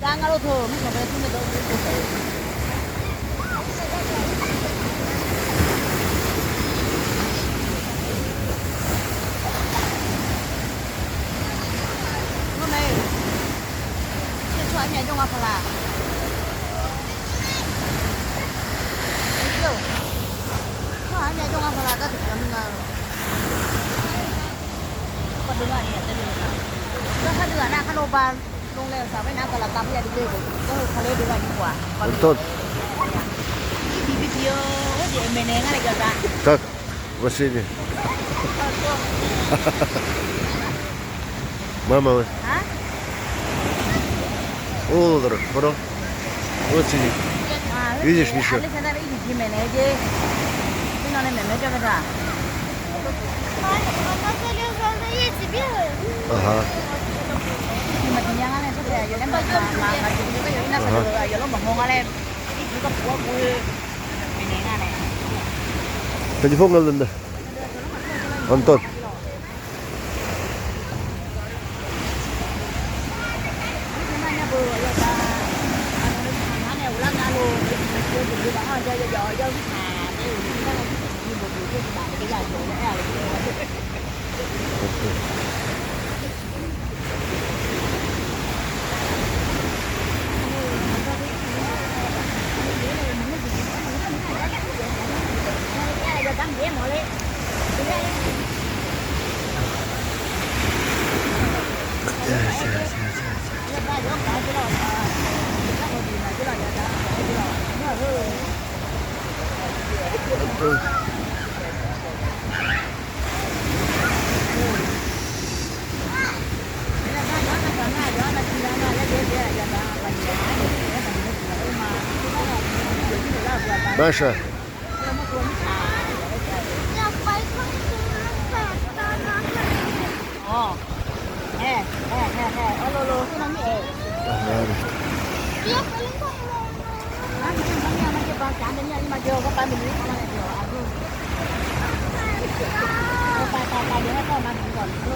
Đang ngalo thở mới phải không được hôm nay cho anh nhảy trong ngọc là nhiều cho anh nhảy trong ngọc là các thực phẩm còn đúng là nhảy tên đượcก็ถ้าเดือดนะคาโนบาลโรงแรมสาวว่ายน้ำตลาดตามที่ยาดีเลยก็ทะเลดีกว่าดีกว่า Антон, ดีวิดีโอเดี๋ยวเมเน่อะไรกัน как Василий? Мама, ฮะ Олдер, бро. Вот сиди. Видишь, Миша? อันนี้ฉันได้ไปอีกทีเมเน่เจ้ที่นอนในเมเน่เจ้าก็ได้ Мама залезала, я тебе. Ага. ที่มาที่ยังอะไรสักอย่างอยู่ในมาอยู่ที่ก็อยู่ที่นั่นก็อยู่อยู่แล้วมองอะไรที่คือก็ผัวกูเมเน่อะไร Телефон надо. Антон. Маша. Я пойду на อ๋อแฮ่โลโลที่นั่นนี่เอง Ага. Я полетела. มันจะบางจานเนี่ยมาเจอก็ไปไม่รู้อะไรเดียวอ่ะดูไปเดี๋ยวให้พ่อมาถึงก่อนโล